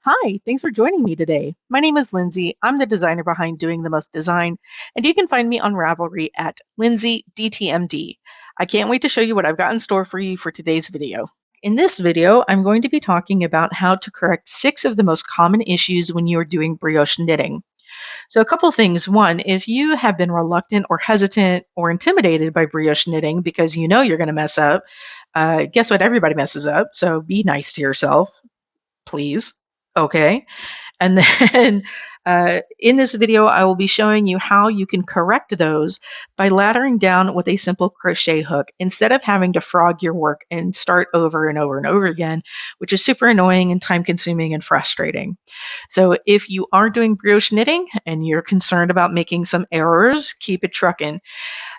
Hi, thanks for joining me today. My name is Lindsay. I'm the designer behind Doing the Most Design, and you can find me on Ravelry at LindsayDTMD. I can't wait to show you what I've got in store for you for today's video. In this video, I'm going to be talking about how to correct 6 of the most common issues when you are doing brioche knitting. So, a couple things. One, if you have been reluctant or hesitant or intimidated by brioche knitting because you know you're going to mess up, guess what? Everybody messes up. So, be nice to yourself, please. Okay. And then in this video, I will be showing you how you can correct those by laddering down with a simple crochet hook instead of having to frog your work and start over and over and over again, which is super annoying and time consuming and frustrating. So if you are doing brioche knitting and you're concerned about making some errors, keep it trucking.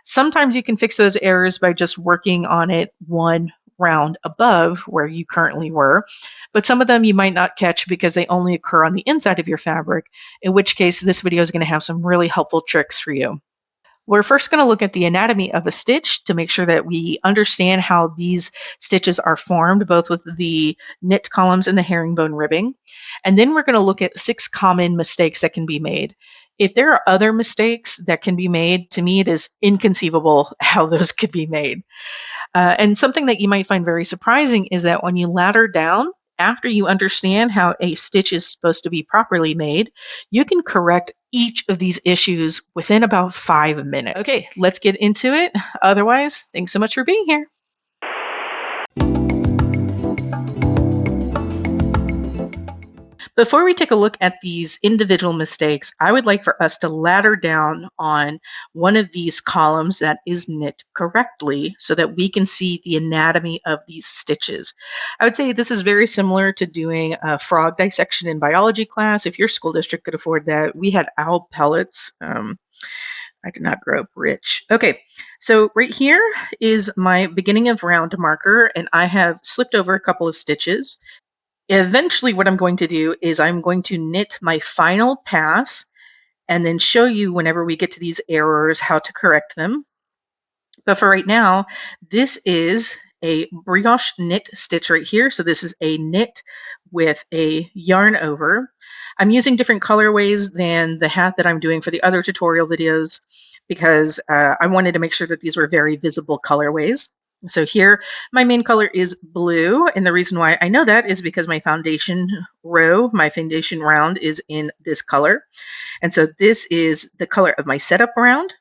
Sometimes you can fix those errors by just working on it one round above where you currently were, but some of them you might not catch because they only occur on the inside of your fabric, in which case this video is going to have some really helpful tricks for you. We're first going to look at the anatomy of a stitch to make sure that we understand how these stitches are formed, both with the knit columns and the herringbone ribbing. And then we're going to look at 6 common mistakes that can be made. If there are other mistakes that can be made, to me it is inconceivable how those could be made. And something that you might find very surprising is that when you ladder down, after you understand how a stitch is supposed to be properly made, you can correct each of these issues within about 5 minutes. Okay, let's get into it. Otherwise, thanks so much for being here. Before we take a look at these individual mistakes, I would like for us to ladder down on one of these columns that is knit correctly so that we can see the anatomy of these stitches. I would say this is very similar to doing a frog dissection in biology class. If your school district could afford that, we had owl pellets. I did not grow up rich. Okay, so right here is my beginning of round marker, and I have slipped over a couple of stitches. Eventually, what I'm going to do is I'm going to knit my final pass and then show you whenever we get to these errors how to correct them. But for right now, this is a brioche knit stitch right here. So this is a knit with a yarn over. I'm using different colorways than the hat that I'm doing for the other tutorial videos because I wanted to make sure that these were very visible colorways. So here, my main color is blue, and the reason why I know that is because my foundation row, my foundation round is in this color. And so this is the color of my setup round.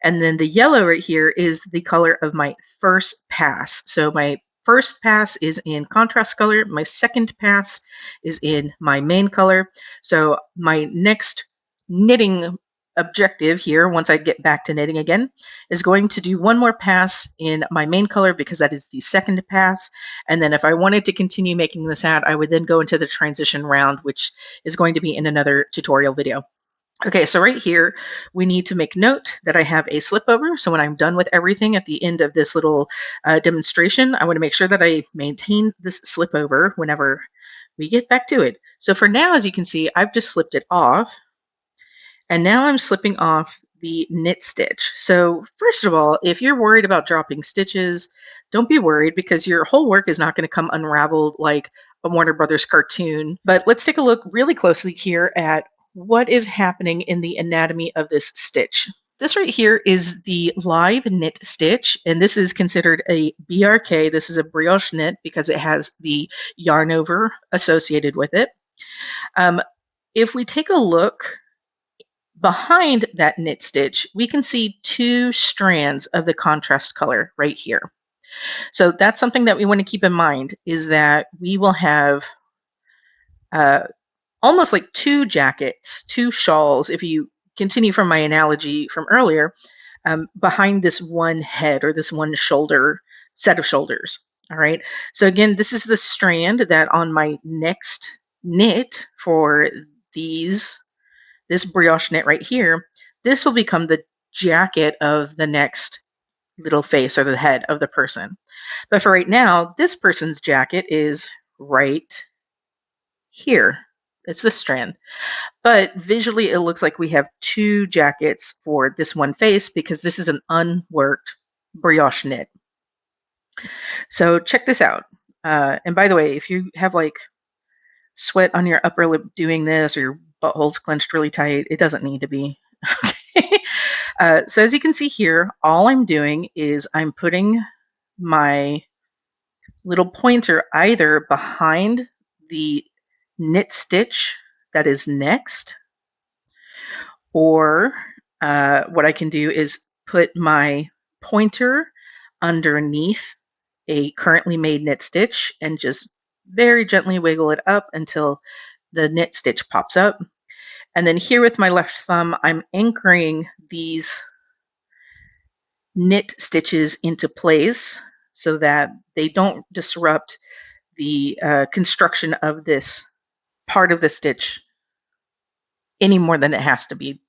And then the yellow right here is the color of my first pass. So my first pass is in contrast color. My second pass is in my main color. So my next knitting objective here, once I get back to knitting again, is going to do one more pass in my main color because that is the second pass. And then if I wanted to continue making this hat, I would then go into the transition round, which is going to be in another tutorial video. Okay, so right here, we need to make note that I have a slip over. So when I'm done with everything at the end of this little demonstration, I want to make sure that I maintain this slip over whenever we get back to it. So for now, as you can see, I've just slipped it off. And now I'm slipping off the knit stitch. So first of all, if you're worried about dropping stitches, don't be worried because your whole work is not going to come unraveled like a Warner Brothers cartoon. But let's take a look really closely here at what is happening in the anatomy of this stitch. This right here is the live knit stitch, and this is considered a BRK. This is a brioche knit because it has the yarn over associated with it. If we take a look behind that knit stitch, we can see 2 strands of the contrast color right here. So that's something that we want to keep in mind, is that we will have almost like 2 jackets, 2 shawls, if you continue from my analogy from earlier, behind this one head or this one shoulder, set of shoulders. All right. So again, this is the strand that on my next knit for this brioche knit right here, this will become the jacket of the next little face or the head of the person. But for right now, this person's jacket is right here. It's this strand. But visually, it looks like we have 2 jackets for this one face because this is an unworked brioche knit. So check this out. And by the way, if you have like sweat on your upper lip doing this or your butthole's clenched really tight. It doesn't need to be. Okay. So as you can see here, all I'm doing is I'm putting my little pointer either behind the knit stitch that is next, or what I can do is put my pointer underneath a currently made knit stitch and just very gently wiggle it up until the knit stitch pops up. And then here with my left thumb, I'm anchoring these knit stitches into place so that they don't disrupt the construction of this part of the stitch any more than it has to be.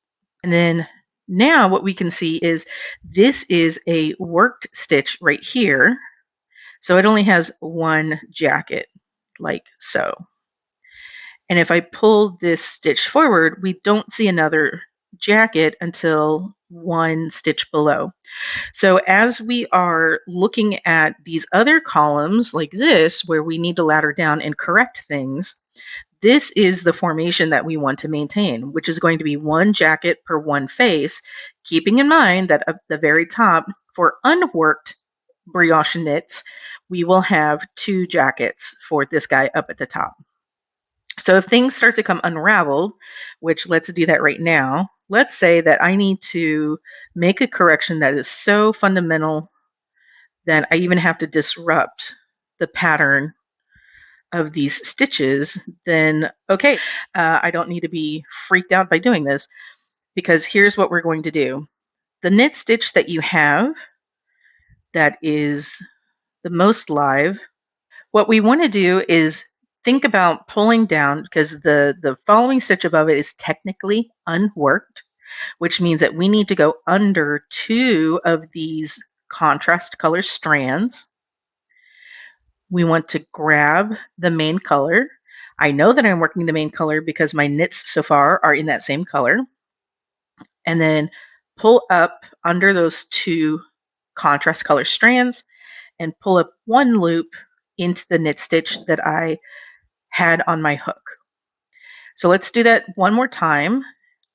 And then now what we can see is this is a worked stitch right here. So it only has one jacket, like so. And if I pull this stitch forward, we don't see another jacket until one stitch below. So as we are looking at these other columns like this, where we need to ladder down and correct things, this is the formation that we want to maintain, which is going to be one jacket per one face, keeping in mind that at the very top, for unworked brioche knits, we will have two jackets for this guy up at the top. So if things start to come unraveled, which let's do that right now, let's say that I need to make a correction that is so fundamental that I even have to disrupt the pattern of these stitches, then okay, I don't need to be freaked out by doing this, because here's what we're going to do. The knit stitch that you have that is the most live, what we want to do is think about pulling down, because the following stitch above it is technically unworked, which means that we need to go under two of these contrast color strands. We want to grab the main color. I know that I'm working the main color because my knits so far are in that same color. And then pull up under those two contrast color strands and pull up one loop into the knit stitch that I had on my hook. So let's do that one more time.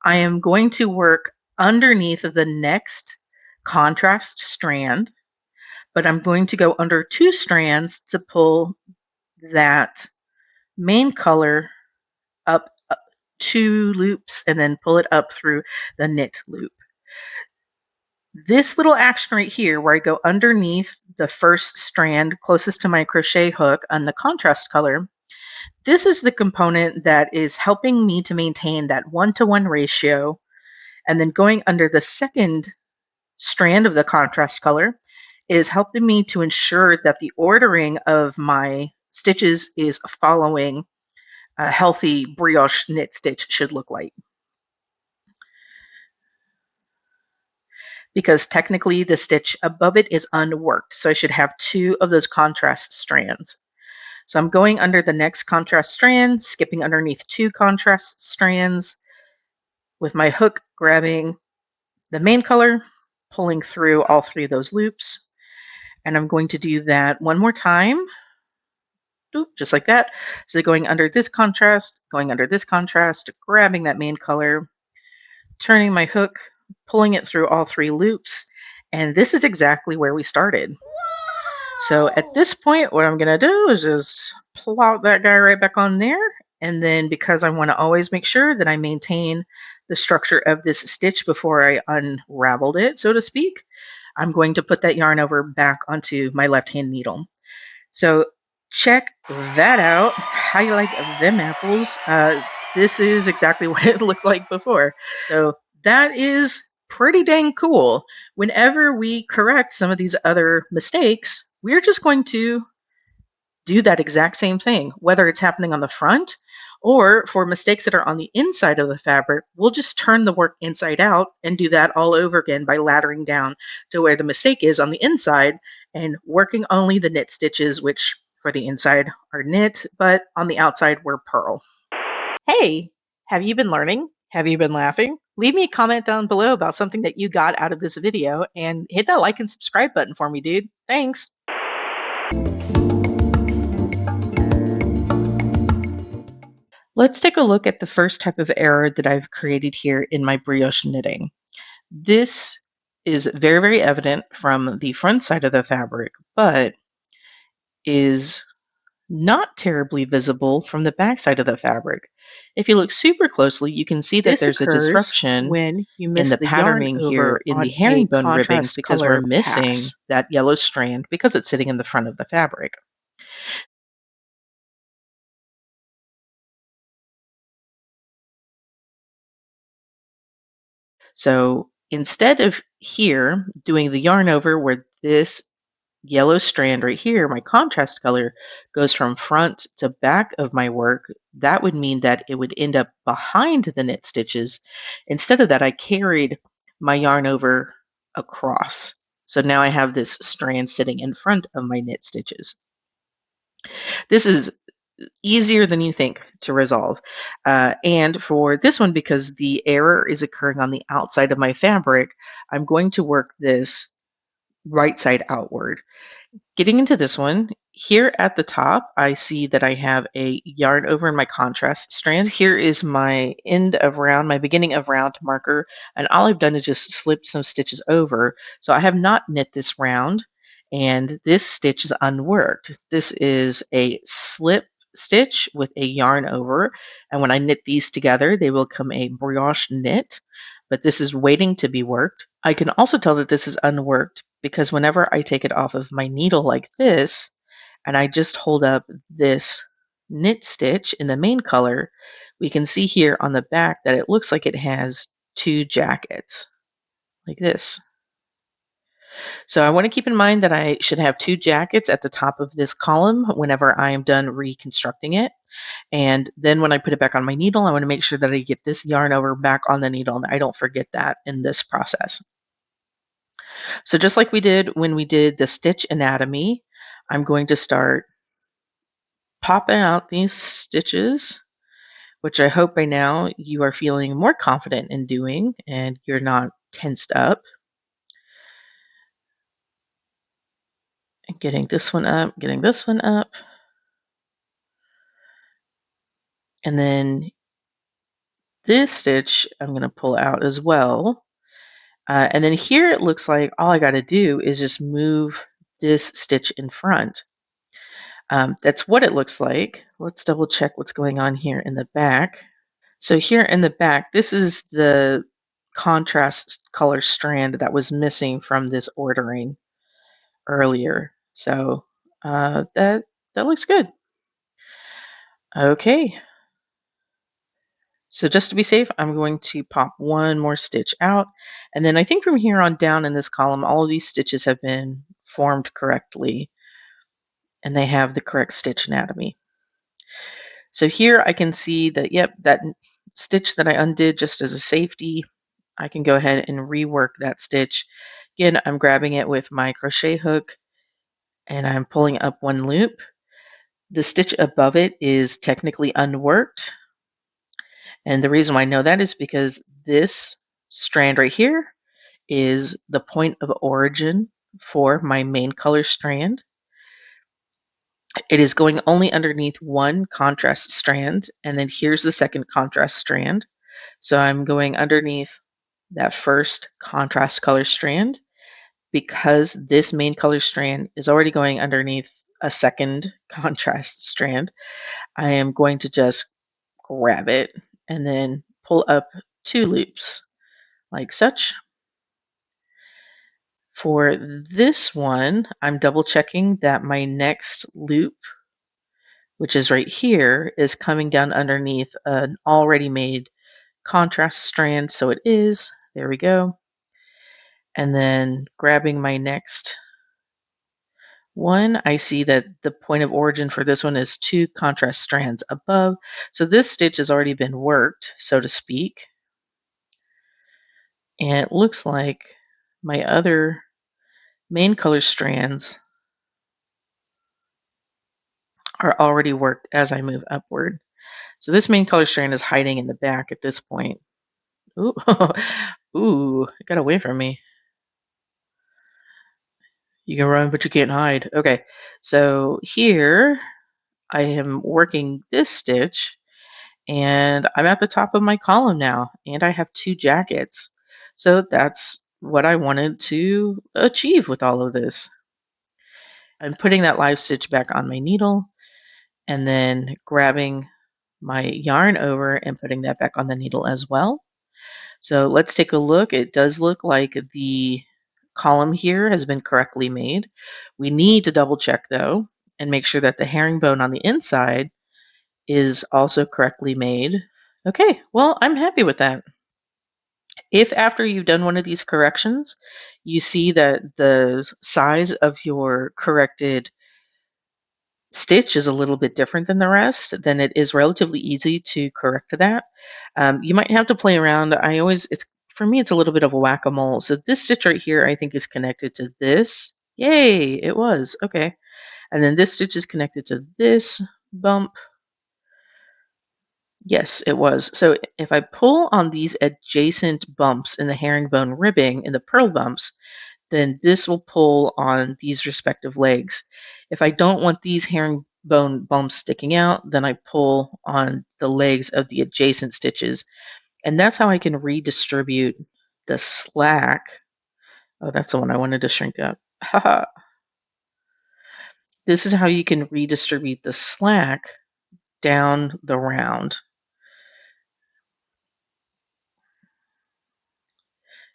I am going to work underneath of the next contrast strand, but I'm going to go under two strands to pull that main color up two loops and then pull it up through the knit loop. This little action right here, where I go underneath the first strand closest to my crochet hook on the contrast color, this is the component that is helping me to maintain that 1-to-1 ratio. And then going under the second strand of the contrast color is helping me to ensure that the ordering of my stitches is following a healthy brioche knit stitch should look like. Because technically the stitch above it is unworked, so I should have two of those contrast strands. So I'm going under the next contrast strand, skipping underneath two contrast strands, with my hook grabbing the main color, pulling through all three of those loops. And I'm going to do that one more time, just like that. So going under this contrast, going under this contrast, grabbing that main color, turning my hook, pulling it through all three loops. And this is exactly where we started. So at this point, what I'm going to do is just plop that guy right back on there. And then, because I want to always make sure that I maintain the structure of this stitch before I unraveled it, so to speak, I'm going to put that yarn over back onto my left-hand needle. So check that out. How you like them apples? This is exactly what it looked like before. So that is pretty dang cool. Whenever we correct some of these other mistakes, we're just going to do that exact same thing, whether it's happening on the front or for mistakes that are on the inside of the fabric. We'll just turn the work inside out and do that all over again by laddering down to where the mistake is on the inside and working only the knit stitches, which for the inside are knit, but on the outside we're purl. Hey, have you been learning? Have you been laughing? Leave me a comment down below about something that you got out of this video and hit that like and subscribe button for me, dude. Thanks. Let's take a look at the first type of error that I've created here in my brioche knitting. This is very, very evident from the front side of the fabric, but is not terribly visible from the back side of the fabric. If you look super closely, you can see that This there's a occurs disruption when you in miss the the yarn patterning here over in the on a herringbone ribbings contrast because we're color missing pass. that yellow strand because it's sitting in the front of the fabric. So instead of here doing the yarn over where this yellow strand right here, my contrast color, goes from front to back of my work, that would mean that it would end up behind the knit stitches. Instead of that, I carried my yarn over across. So now I have this strand sitting in front of my knit stitches. This is easier than you think to resolve. And for this one, because the error is occurring on the outside of my fabric, I'm going to work this right side outward. Getting into this one, here at the top, I see that I have a yarn over in my contrast strand. Here is my end of round, my beginning of round marker, and all I've done is just slip some stitches over. So I have not knit this round, and this stitch is unworked. This is a slip stitch with a yarn over, and when I knit these together, they will come a brioche knit, but this is waiting to be worked. I can also tell that this is unworked because whenever I take it off of my needle like this, and I just hold up this knit stitch in the main color, we can see here on the back that it looks like it has two jackets, like this. So I want to keep in mind that I should have two jackets at the top of this column whenever I am done reconstructing it. And then when I put it back on my needle, I want to make sure that I get this yarn over back on the needle and I don't forget that in this process. So just like we did when we did the stitch anatomy, I'm going to start popping out these stitches, which I hope by now you are feeling more confident in doing and you're not tensed up. And getting this one up, getting this one up. And then this stitch I'm going to pull out as well. And then here it looks like all I got to do is just move this stitch in front. That's what it looks like. Let's double check what's going on here in the back. So here in the back, this is the contrast color strand that was missing from this ordering earlier. So that looks good. Okay. So just to be safe, I'm going to pop one more stitch out. And then I think from here on down in this column, all of these stitches have been formed correctly and they have the correct stitch anatomy. So here I can see that, yep, that stitch that I undid just as a safety, I can go ahead and rework that stitch. Again, I'm grabbing it with my crochet hook and I'm pulling up one loop. The stitch above it is technically unworked. And the reason why I know that is because this strand right here is the point of origin for my main color strand. It is going only underneath one contrast strand, and then here's the second contrast strand. So I'm going underneath that first contrast color strand. Because this main color strand is already going underneath a second contrast strand, I am going to just grab it and then pull up two loops like such. For this one, I'm double checking that my next loop, which is right here, is coming down underneath an already made contrast strand. So it is. There we go. And then grabbing my next one, I see that the point of origin for this one is two contrast strands above. So this stitch has already been worked, so to speak. And it looks like my other main color strands are already worked as I move upward. So this main color strand is hiding in the back at this point. Ooh, ooh, it got away from me. You can run, but you can't hide. Okay, so here I am working this stitch And I'm at the top of my column now, and I have 2 jackets. So that's what I wanted to achieve with all of this. I'm putting that live stitch back on my needle and then grabbing my yarn over and putting that back on the needle as well. So let's take a look. It does look like the column here has been correctly made. We need to double check though and make sure that the herringbone on the inside is also correctly made. Okay, well, I'm happy with that. If after you've done one of these corrections, you see that the size of your corrected stitch is a little bit different than the rest, then it is relatively easy to correct that. You might have to play around. It's for me, it's a little bit of a whack-a-mole. So this stitch right here, I think is connected to this. Yay, it was, okay. And then this stitch is connected to this bump. Yes, it was. So if I pull on these adjacent bumps in the herringbone ribbing in the purl bumps, then this will pull on these respective legs. If I don't want these herringbone bumps sticking out, then I pull on the legs of the adjacent stitches. And that's how I can redistribute the slack. Oh, that's the one I wanted to shrink up. Haha. This is how you can redistribute the slack down the round.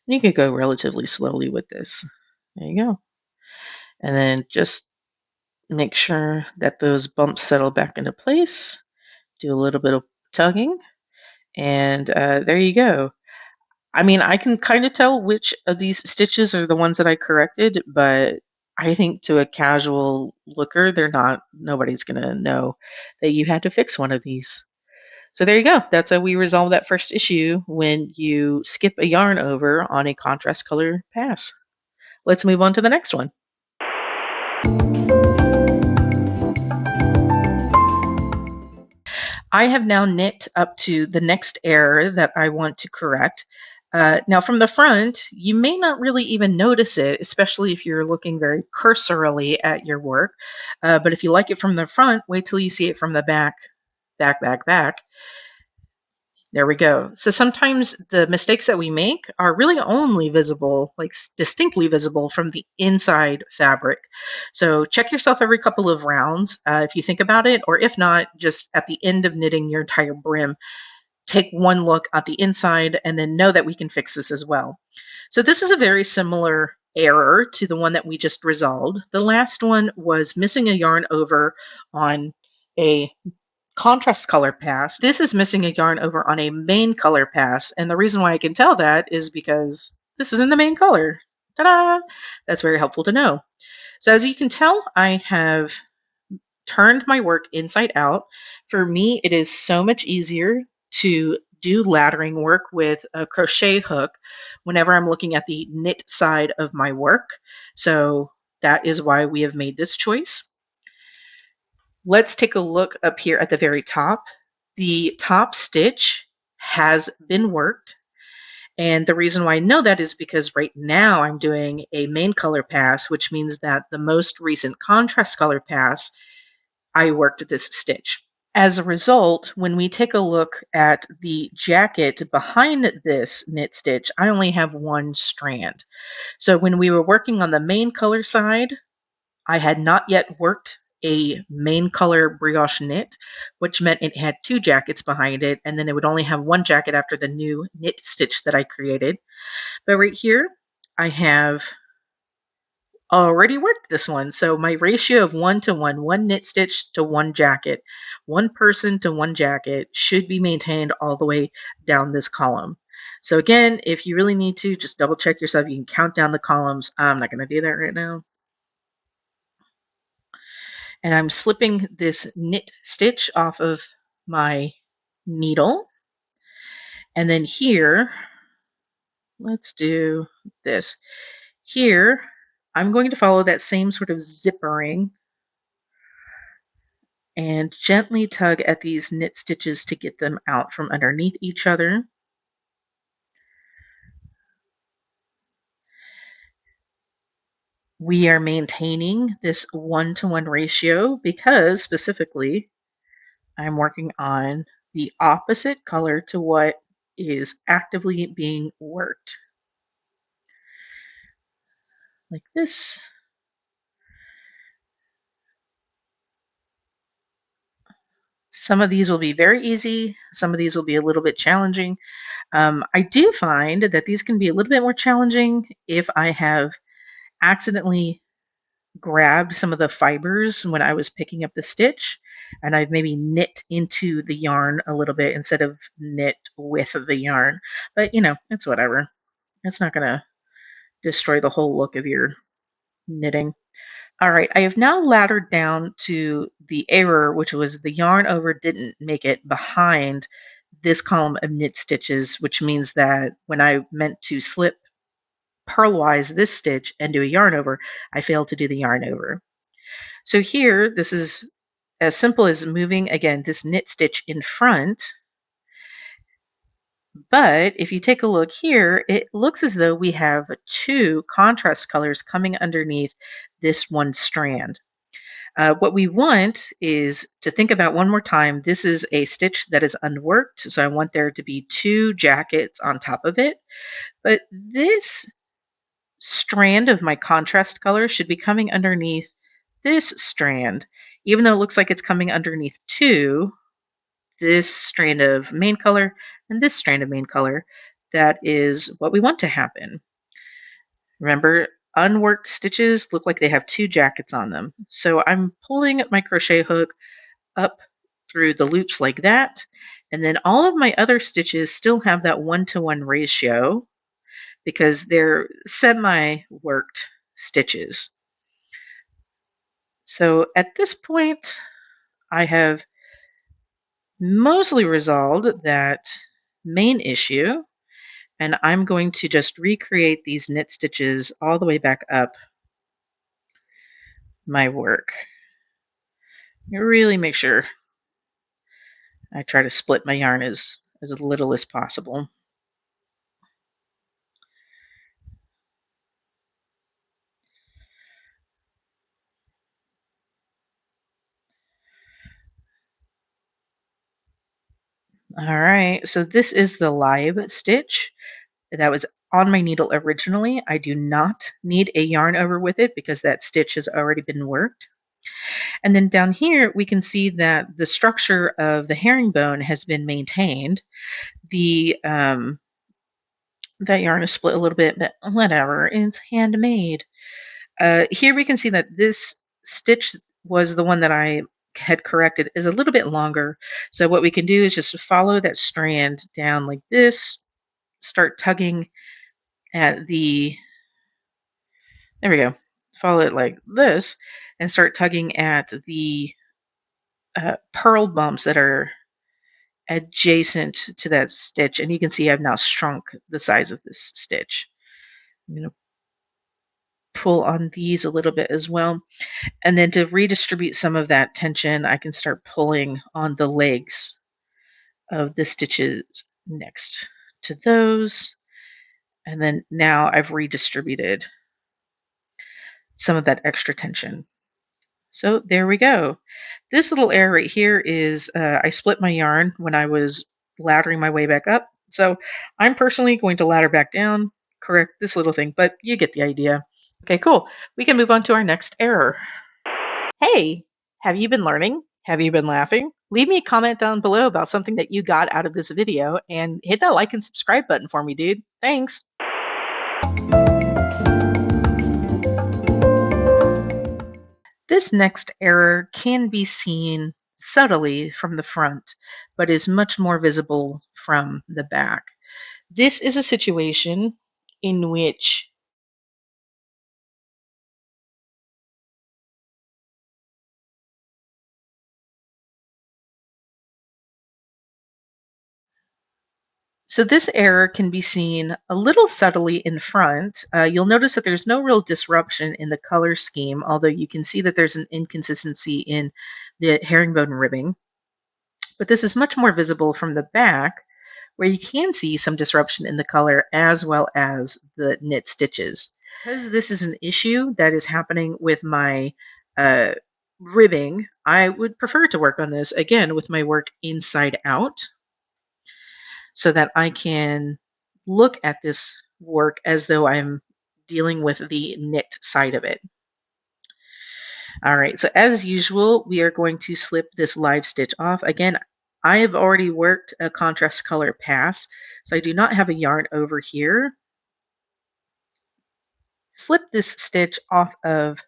And you could go relatively slowly with this. There you go. And then just make sure that those bumps settle back into place. Do a little bit of tugging, and there you go. I mean, I can kind of tell which of these stitches are the ones that I corrected, but I think to a casual looker, nobody's going to know that you had to fix one of these. So there you go. That's how we resolve that first issue when you skip a yarn over on a contrast color pass. Let's move on to the next one. I have now knit up to the next error that I want to correct. Now from the front, you may not really even notice it, especially if you're looking very cursorily at your work. But if you like it from the front, wait till you see it from the back, back. There we go. So sometimes the mistakes that we make are really only visible, like distinctly visible from the inside fabric. So check yourself every couple of rounds if you think about it, or if not, just at the end of knitting your entire brim, take one look at the inside and then know that we can fix this as well. So this is a very similar error to the one that we just resolved. The last one was missing a yarn over on a contrast color pass. This is missing a yarn over on a main color pass. And the reason why I can tell that is because this is in the main color. Ta-da! That's very helpful to know. So as you can tell, I have turned my work inside out. For me, it is so much easier to do laddering work with a crochet hook whenever I'm looking at the knit side of my work. So that is why we have made this choice. Let's take a look up here at the very top. The top stitch has been worked. And the reason why I know that is because right now I'm doing a main color pass, which means that the most recent contrast color pass, I worked this stitch. As a result, when we take a look at the jacket behind this knit stitch, I only have one strand. So when we were working on the main color side, I had not yet worked a main color brioche knit, which meant it had two jackets behind it, and then it would only have one jacket after the new knit stitch that I created. But right here, I have already worked this one. So my ratio of 1-to-1, one knit stitch to one jacket, one person to one jacket should be maintained all the way down this column. So again, if you really need to, just double check yourself. You can count down the columns. I'm not going to do that right now. And I'm slipping this knit stitch off of my needle. And then here, let's do this. Here, I'm going to follow that same sort of zippering and gently tug at these knit stitches to get them out from underneath each other. We are maintaining this 1-to-1 ratio because specifically I'm working on the opposite color to what is actively being worked, like this. Some of these will be very easy. Some of these will be a little bit challenging. I do find that these can be a little bit more challenging if I have accidentally grabbed some of the fibers when I was picking up the stitch and I've maybe knit into the yarn a little bit instead of knit with the yarn. But it's whatever. It's not going to destroy the whole look of your knitting. All right, I have now laddered down to the error, which was the yarn over didn't make it behind this column of knit stitches, which means that when I meant to slip purlwise this stitch and do a yarn over, I failed to do the yarn over. So here, this is as simple as moving, again, this knit stitch in front. But if you take a look here, it looks as though we have two contrast colors coming underneath this one strand. What we want is to think about one more time. This is a stitch that is unworked, so I want there to be two jackets on top of it. But this strand of my contrast color should be coming underneath this strand, even though it looks like it's coming underneath two, this strand of main color and this strand of main color. That is what we want to happen. Remember, unworked stitches look like they have two jackets on them. So I'm pulling my crochet hook up through the loops like that. And then all of my other stitches still have that 1-to-1 ratio because they're semi-worked stitches. So at this point, I have mostly resolved that main issue, and I'm going to just recreate these knit stitches all the way back up my work. Really make sure I try to split my yarn as little as possible. All right, so this is the live stitch that was on my needle originally. I do not need a yarn over with it because that stitch has already been worked. And then down here, we can see that the structure of the herringbone has been maintained. The that yarn is split a little bit, but whatever, it's handmade. Here we can see that this stitch was the one that I had corrected is a little bit longer. So what we can do is just follow that strand down like this, start tugging at there we go, follow it like this, and start tugging at the purl bumps that are adjacent to that stitch. And you can see I've now shrunk the size of this stitch. I'm going to pull on these a little bit as well. And then to redistribute some of that tension, I can start pulling on the legs of the stitches next to those. And then now I've redistributed some of that extra tension. So there we go. This little error right here is I split my yarn when I was laddering my way back up. So I'm personally going to ladder back down, correct this little thing, but you get the idea. Okay, cool. We can move on to our next error. Hey, have you been learning? Have you been laughing? Leave me a comment down below about something that you got out of this video and hit that like and subscribe button for me, dude. Thanks. This next error can be seen subtly from the front, but is much more visible from the back. This is a situation in which this error can be seen a little subtly in front. You'll notice that there's no real disruption in the color scheme, although you can see that there's an inconsistency in the herringbone ribbing. But this is much more visible from the back, where you can see some disruption in the color as well as the knit stitches. Because this is an issue that is happening with my ribbing, I would prefer to work on this again with my work inside out so that I can look at this work as though I'm dealing with the knit side of it. All right, so as usual, we are going to slip this live stitch off. Again, I have already worked a contrast color pass, so I do not have a yarn over here. Slip this stitch off of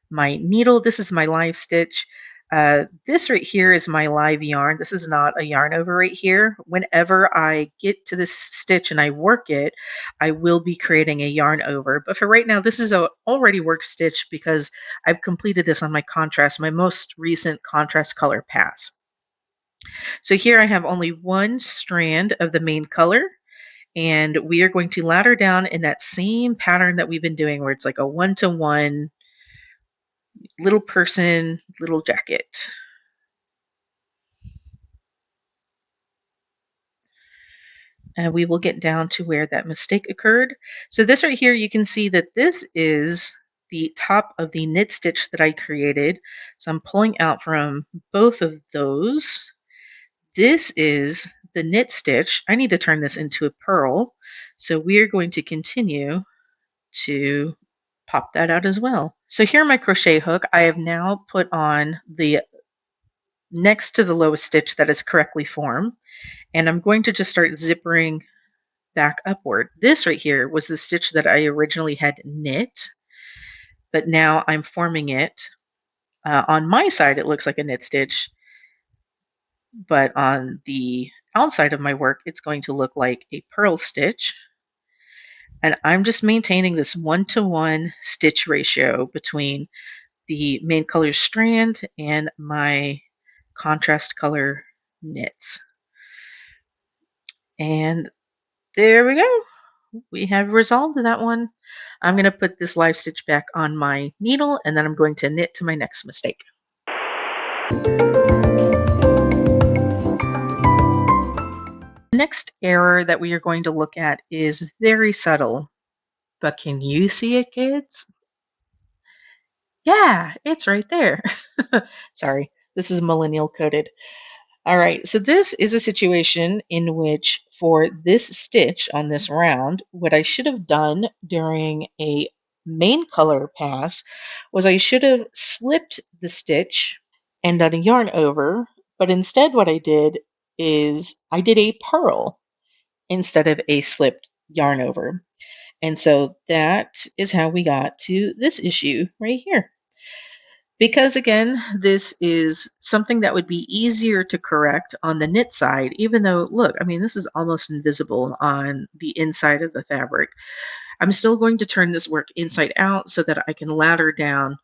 my needle. This is my live stitch. This right here is my live yarn. This is not a yarn over right here. Whenever I get to this stitch and I work it, I will be creating a yarn over. But for right now, this is a already worked stitch because I've completed this on my contrast, my most recent contrast color pass. So here I have only one strand of the main color, and we are going to ladder down in that same pattern that we've been doing where it's like a one-to-one little person, little jacket. And we will get down to where that mistake occurred. So this right here, you can see that this is the top of the knit stitch that I created. So I'm pulling out from both of those. This is the knit stitch. I need to turn this into a purl. So we're going to continue to pop that out as well. So here on my crochet hook, I have now put on the next to the lowest stitch that is correctly formed, and I'm going to just start zippering back upward. This right here was the stitch that I originally had knit, but now I'm forming it. On my side, it looks like a knit stitch, but on the outside of my work, it's going to look like a purl stitch. And I'm just maintaining this one-to-one stitch ratio between the main color strand and my contrast color knits. And there we go. We have resolved that one. I'm going to put this live stitch back on my needle, and then I'm going to knit to my next mistake. The next error that we are going to look at is very subtle, but can you see it, kids? Yeah, it's right there. Sorry, this is millennial coded. All right, so this is a situation in which for this stitch on this round, what I should have done during a main color pass was I should have slipped the stitch and done a yarn over, but instead what I did is I did a purl instead of a slipped yarn over. And so that is how we got to this issue right here. Because again, this is something that would be easier to correct on the knit side, even though, look, I mean, this is almost invisible on the inside of the fabric. I'm still going to turn this work inside out so that I can ladder down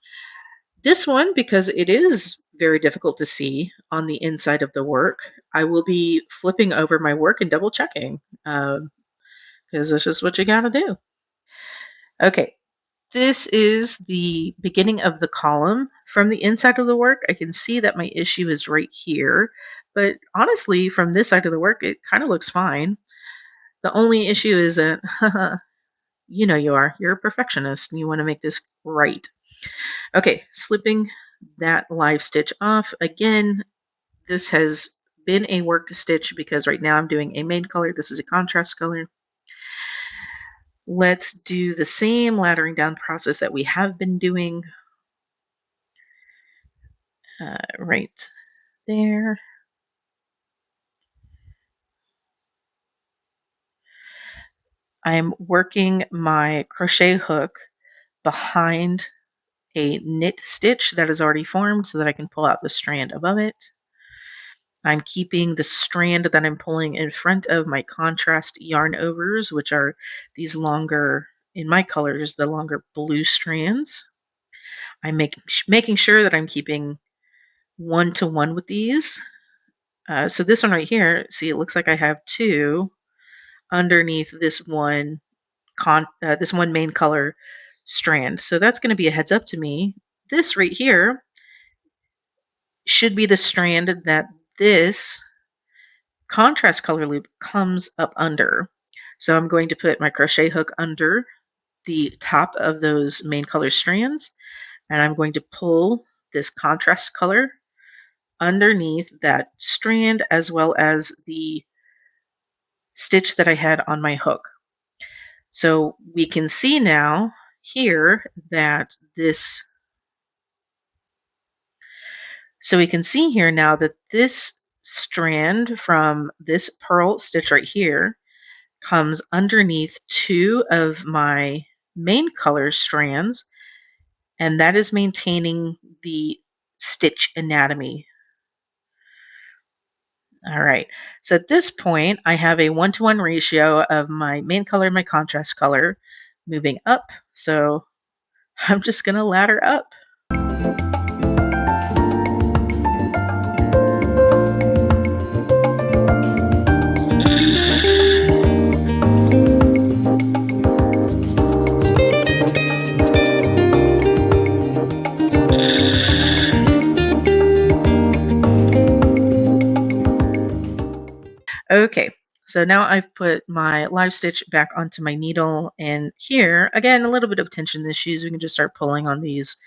this one because it is very difficult to see on the inside of the work. I will be flipping over my work and double checking because that's just what you got to do. Okay, this is the beginning of the column. From the inside of the work, I can see that my issue is right here, but honestly, from this side of the work, it kind of looks fine. The only issue is that, you know you are. You're a perfectionist and you want to make this right. Okay, slipping that live stitch off. Again, this has been a worked stitch because right now I'm doing a main color. This is a contrast color. Let's do the same laddering down process that we have been doing. Right there. I'm working my crochet hook behind a knit stitch that is already formed so that I can pull out the strand above it. I'm keeping the strand that I'm pulling in front of my contrast yarn overs, which are these longer, in my colors, the longer blue strands. I'm making sure that I'm keeping one-to-one with these. So this one right here, see, it looks like I have two underneath this one this one main color strand. So that's going to be a heads up to me. This right here should be the strand that this contrast color loop comes up under. So I'm going to put my crochet hook under the top of those main color strands, and I'm going to pull this contrast color underneath that strand as well as the stitch that I had on my hook. So we can see now here that this, so we can see here now that this strand from this purl stitch right here comes underneath two of my main color strands, and that is maintaining the stitch anatomy. All right, so at this point, I have a 1-to-1 ratio of my main color and my contrast color moving up. So I'm just gonna ladder up. Okay, so now I've put my live stitch back onto my needle, and here, again, a little bit of tension issues. We can just start pulling on these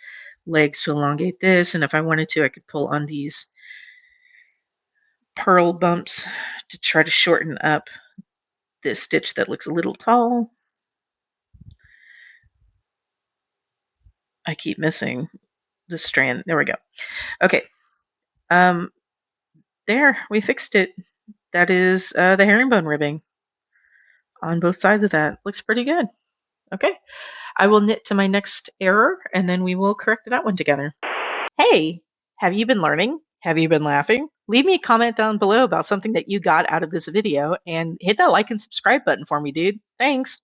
legs to elongate this, and if I wanted to, I could pull on these purl bumps to try to shorten up this stitch that looks a little tall. I keep missing the strand. There we go. Okay. Um, there, we fixed it. That is the herringbone ribbing on both sides of that. Looks pretty good. Okay. I will knit to my next error and then we will correct that one together. Hey, have you been learning? Have you been laughing? Leave me a comment down below about something that you got out of this video and hit that like and subscribe button for me, dude. Thanks.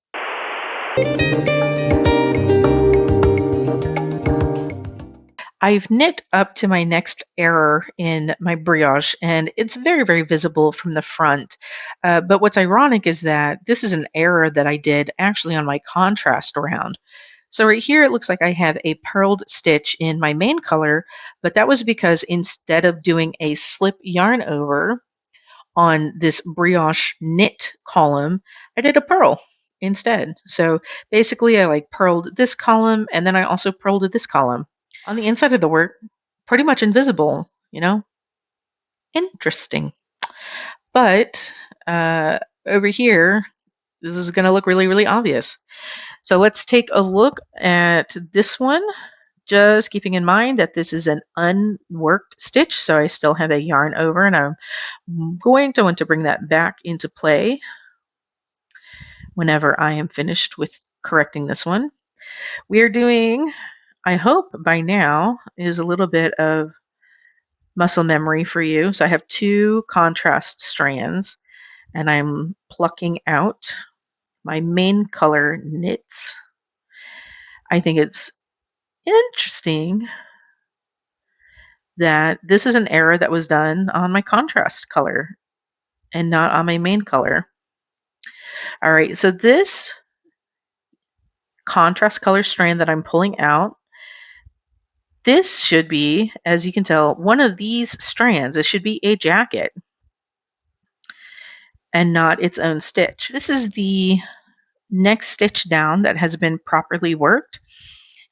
I've knit up to my next error in my brioche, and it's very, very visible from the front. But what's ironic is that this is an error that I did actually on my contrast round. So right here, it looks like I have a purled stitch in my main color, but that was because instead of doing a slip yarn over on this brioche knit column, I did a purl instead. So basically, I like purled this column, and then I also purled this column. On the inside of the work, pretty much invisible, you know? Interesting. But over here, this is going to look really, really obvious. So let's take a look at this one, just keeping in mind that this is an unworked stitch, so I still have a yarn over, and I'm going to want to bring that back into play whenever I am finished with correcting this one. We are doing, I hope by now, is a little bit of muscle memory for you. So I have two contrast strands, and I'm plucking out my main color knits. I think it's interesting that this is an error that was done on my contrast color and not on my main color. All right, so this contrast color strand that I'm pulling out, this should be, as you can tell, one of these strands. It should be a jacket and not its own stitch. This is the next stitch down that has been properly worked.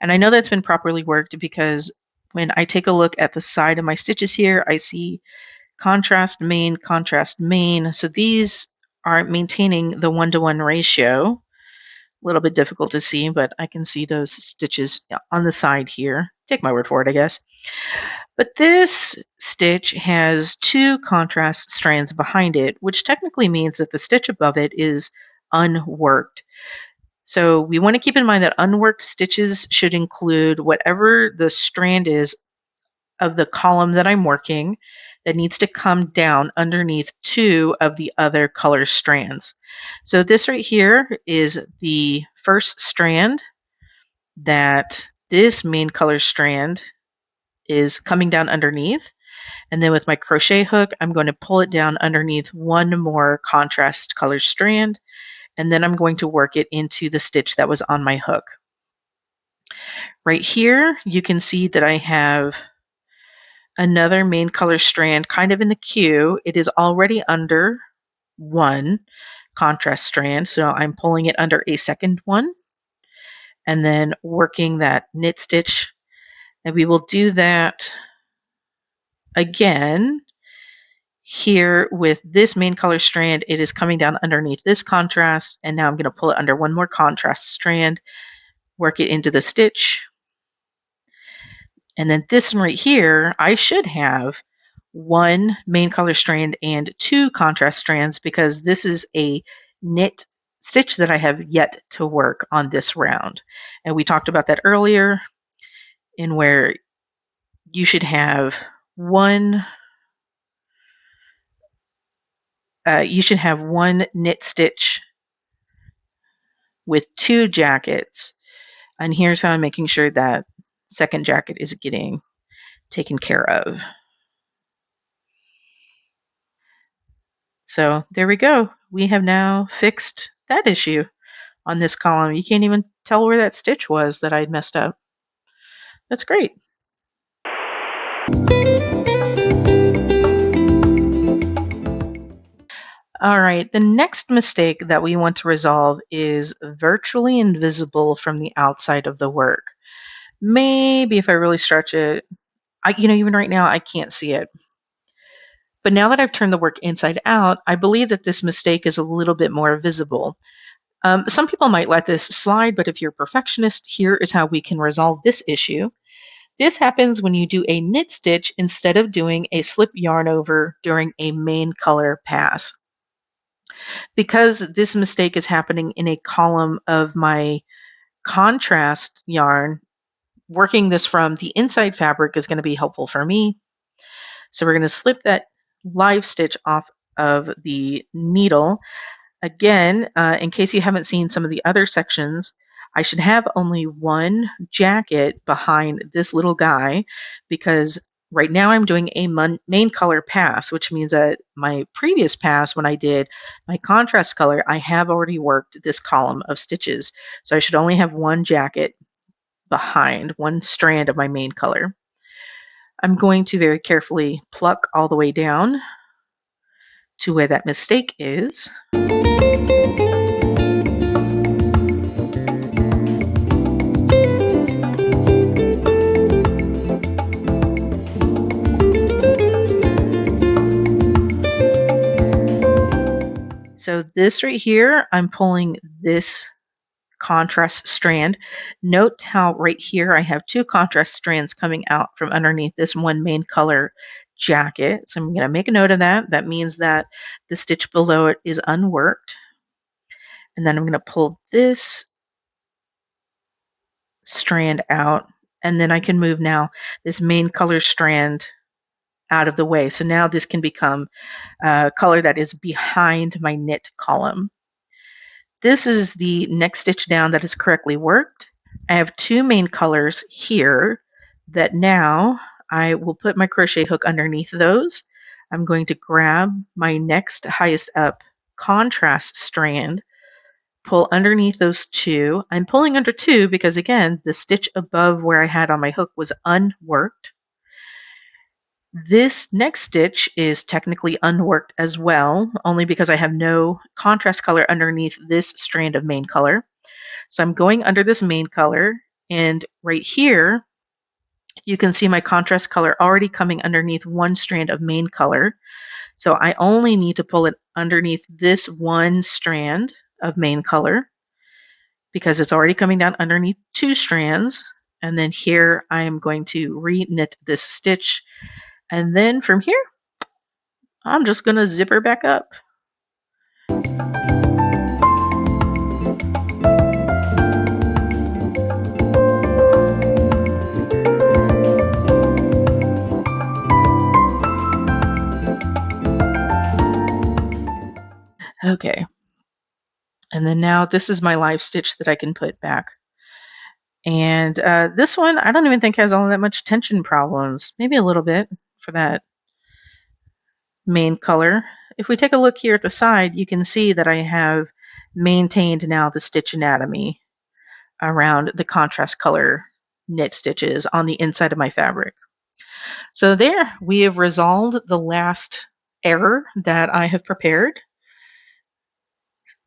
And I know that's been properly worked because when I take a look at the side of my stitches here, I see contrast main, contrast main. So these are maintaining the 1-to-1 ratio. A little bit difficult to see, but I can see those stitches on the side here. Take my word for it, I guess. But this stitch has two contrast strands behind it, which technically means that the stitch above it is unworked. So we want to keep in mind that unworked stitches should include whatever the strand is of the column that I'm working that needs to come down underneath two of the other color strands. So this right here is the first strand that this main color strand is coming down underneath. And then with my crochet hook, I'm going to pull it down underneath one more contrast color strand, and then I'm going to work it into the stitch that was on my hook. Right here, you can see that I have another main color strand kind of in the queue. It is already under one contrast strand, so I'm pulling it under a second one and then working that knit stitch And we will do that again here with this main color strand. It is coming down underneath this contrast, and now I'm going to pull it under one more contrast strand, work it into the stitch. And then this one right here, I should have one main color strand and two contrast strands because this is a knit stitch that I have yet to work on this round. And we talked about that earlier, in where you should have one knit stitch with two jackets. And here's how I'm making sure that second jacket is getting taken care of. So there we go. We have now fixed that issue on this column. You can't even tell where that stitch was that I'd messed up. That's great. All right, the next mistake that we want to resolve is virtually invisible from the outside of the work. Maybe if I really stretch it, even right now, I can't see it. But now that I've turned the work inside out, I believe that this mistake is a little bit more visible. Some people might let this slide, but if you're a perfectionist, here is how we can resolve this issue. This happens when you do a knit stitch instead of doing a slip yarn over during a main color pass. Because this mistake is happening in a column of my contrast yarn, working this from the inside fabric is going to be helpful for me. So we're going to slip that live stitch off of the needle. Again, in case you haven't seen some of the other sections, I should have only one jacket behind this little guy because right now I'm doing a main color pass, which means that my previous pass, when I did my contrast color, I have already worked this column of stitches. So I should only have one jacket behind, one strand of my main color. I'm going to very carefully pluck all the way down to where that mistake is. So this right here, I'm pulling this contrast strand. Note how right here I have two contrast strands coming out from underneath this one main color jacket. So I'm going to make a note of that. That means that the stitch below it is unworked. And then I'm going to pull this strand out, and then I can move now this main color strand out of the way. So now this can become a color that is behind my knit column. This is the next stitch down that is correctly worked. I have two main colors here that now I will put my crochet hook underneath those. I'm going to grab my next highest up contrast strand, pull underneath those two. I'm pulling under two because, again, the stitch above where I had on my hook was unworked. This next stitch is technically unworked as well, only because I have no contrast color underneath this strand of main color. So I'm going under this main color, and right here, you can see my contrast color already coming underneath one strand of main color. So I only need to pull it underneath this one strand of main color because it's already coming down underneath two strands. And then here I am going to re-knit this stitch. And then from here, I'm just going to zip her back up. Okay. And then now this is my live stitch that I can put back. And this one, I don't even think has all that much tension problems. Maybe a little bit for that main color. If we take a look here at the side, you can see that I have maintained now the stitch anatomy around the contrast color knit stitches on the inside of my fabric. So there, we have resolved the last error that I have prepared.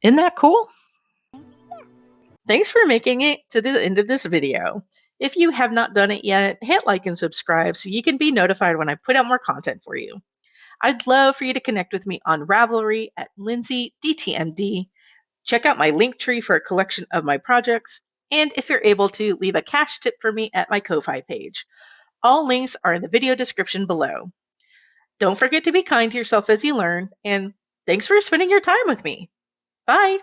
Isn't that cool? Thanks for making it to the end of this video. If you have not done it yet, hit like and subscribe so you can be notified when I put out more content for you. I'd love for you to connect with me on Ravelry at LindsayDTMD. Check out my link tree for a collection of my projects. And if you're able to, leave a cash tip for me at my Ko-Fi page. All links are in the video description below. Don't forget to be kind to yourself as you learn, and thanks for spending your time with me. Bye!